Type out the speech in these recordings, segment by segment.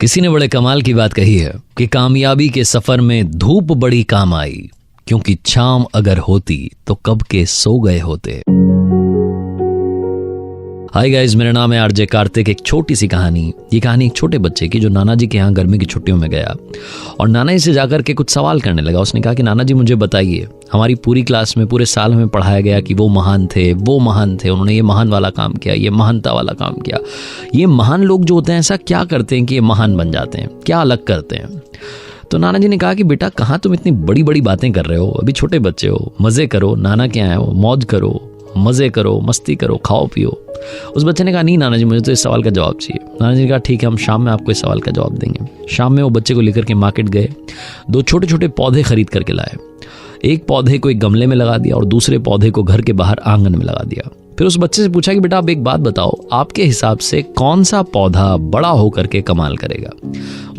किसी ने बड़े कमाल की बात कही है कि कामयाबी के सफर में धूप बड़ी काम आई, क्योंकि छांव अगर होती तो कब के सो गए होते। हाय गाइस, मेरा नाम है आरजे कार्तिक। एक छोटी सी कहानी। ये कहानी एक छोटे बच्चे की जो नाना जी के यहाँ गर्मी की छुट्टियों में गया और नाना जी से जाकर के कुछ सवाल करने लगा। उसने कहा कि नाना जी मुझे बताइए, हमारी पूरी क्लास में पूरे साल में पढ़ाया गया कि वो महान थे, उन्होंने ये महान वाला काम किया, ये महानता वाला काम किया। ये महान लोग जो होते हैं ऐसा क्या करते हैं कि ये महान बन जाते हैं, क्या अलग करते हैं? तो नाना जी ने कहा कि बेटा कहाँ तुम इतनी बड़ी बड़ी बातें कर रहे हो, अभी छोटे बच्चे हो, मज़े करो, नाना के आए हो, मौज करो, मज़े करो, मस्ती करो, खाओ पियो। उस बच्चे ने कहा नहीं नाना जी, मुझे तो इस सवाल का जवाब चाहिए। नाना जी ने कहा ठीक है, हम शाम में आपको इस सवाल का जवाब देंगे। शाम में वो बच्चे को लेकर के मार्केट गए, 2 छोटे छोटे पौधे खरीद करके लाए। एक पौधे को एक गमले में लगा दिया और दूसरे पौधे को घर के बाहर आंगन में लगा दिया। फिर उस बच्चे से पूछा कि बेटा आप एक बात बताओ, आपके हिसाब से कौन सा पौधा बड़ा होकर के कमाल करेगा?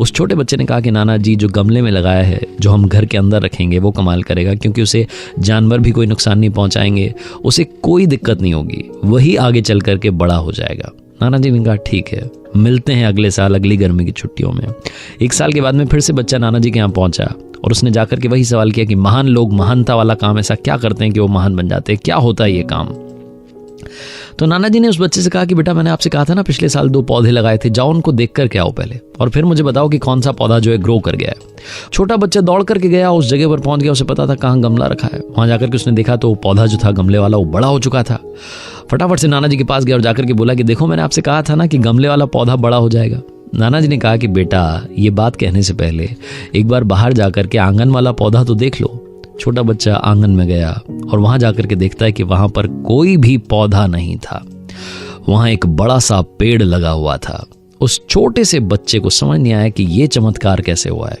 उस छोटे बच्चे ने कहा कि नाना जी जो गमले में लगाया है, जो हम घर के अंदर रखेंगे वो कमाल करेगा, क्योंकि उसे जानवर भी कोई नुकसान नहीं पहुंचाएंगे, उसे कोई दिक्कत नहीं होगी, वही आगे चल करके बड़ा हो जाएगा। नाना जी ने कहा ठीक है, मिलते हैं अगले साल अगली गर्मी की छुट्टियों में। 1 साल के बाद में फिर से बच्चा नाना जी के यहाँ पहुंचा और उसने जाकर के वही सवाल किया कि महान लोग महानता वाला काम ऐसा क्या करते हैं कि वो महान बन जाते हैं, क्या होता है ये काम? तो नाना जी ने उस बच्चे से कहा कि बेटा मैंने आपसे कहा था ना पिछले साल 2 पौधे लगाए थे, जाओ उनको देख कर के आओ पहले और फिर मुझे बताओ कि कौन सा पौधा जो है ग्रो कर गया है। छोटा बच्चा दौड़ करके गया, उस जगह पर पहुंच गया, उसे पता था कहाँ गमला रखा है। वहां जाकर के उसने देखा तो वो पौधा जो था गमले वाला वो बड़ा हो चुका था। फटाफट से नाना जी के पास गया और जाकर के बोला कि देखो मैंने आपसे कहा था ना कि गमले वाला पौधा बड़ा हो जाएगा। नाना जी ने कहा कि बेटा ये बात कहने से पहले एक बार बाहर जाकर के आंगन वाला पौधा तो देख लो। छोटा बच्चा आंगन में गया और वहां जाकर के देखता है कि वहां पर कोई भी पौधा नहीं था, वहां एक बड़ा सा पेड़ लगा हुआ था। उस छोटे से बच्चे को समझ नहीं आया कि ये चमत्कार कैसे हुआ है।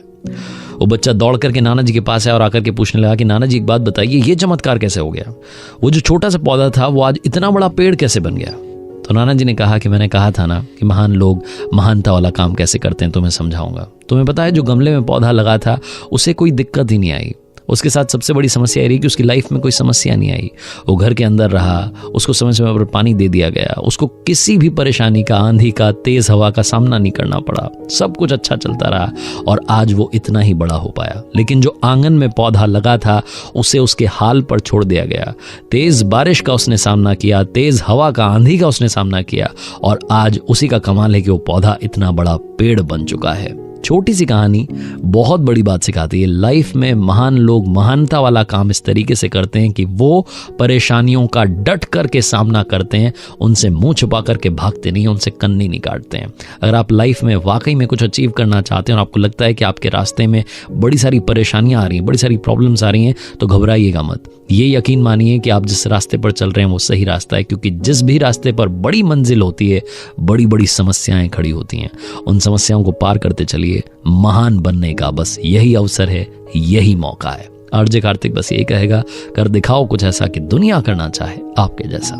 वो बच्चा दौड़ करके नाना जी के पास आया और आकर के पूछने लगा कि नाना जी एक बात बताइए, ये चमत्कार कैसे हो गया? वो जो छोटा सा पौधा था वो आज इतना बड़ा पेड़ कैसे बन गया? तो नाना जी ने कहा कि मैंने कहा था ना कि महान लोग महानता वाला काम कैसे करते हैं, तुम्हें समझाऊंगा। तुम्हें पता है जो गमले में पौधा लगा था उसे कोई दिक्कत ही नहीं आई। उसके साथ सबसे बड़ी समस्या ये रही कि उसकी लाइफ में कोई समस्या नहीं आई। वो घर के अंदर रहा, उसको समय समय पर पानी दे दिया गया, उसको किसी भी परेशानी का, आंधी का, तेज हवा का सामना नहीं करना पड़ा, सब कुछ अच्छा चलता रहा और आज वो इतना ही बड़ा हो पाया। लेकिन जो आंगन में पौधा लगा था उसे उसके हाल पर छोड़ दिया गया। तेज बारिश का उसने सामना किया, तेज हवा का, आंधी का उसने सामना किया और आज उसी का कमाल है कि वो पौधा इतना बड़ा पेड़ बन चुका है। छोटी सी कहानी बहुत बड़ी बात सिखाती है। लाइफ में महान लोग महानता वाला काम इस तरीके से करते हैं कि वो परेशानियों का डट करके सामना करते हैं, उनसे मुंह छुपा करके भागते नहीं, उनसे कन्नी नहीं काटते हैं। अगर आप लाइफ में वाकई में कुछ अचीव करना चाहते हैं और आपको लगता है कि आपके रास्ते में बड़ी सारी परेशानियां आ रही हैं, बड़ी सारी प्रॉब्लम्स आ रही हैं, तो घबराइएगा मत। ये यकीन मानिए कि आप जिस रास्ते पर चल रहे हैं वो सही रास्ता है, क्योंकि जिस भी रास्ते पर बड़ी मंजिल होती है बड़ी बड़ी समस्याएं खड़ी होती हैं। उन समस्याओं को पार करते चलिए। महान बनने का बस यही अवसर है, यही मौका है। आरजे कार्तिक बस यही कहेगा, कर दिखाओ कुछ ऐसा कि दुनिया करना चाहे आपके जैसा।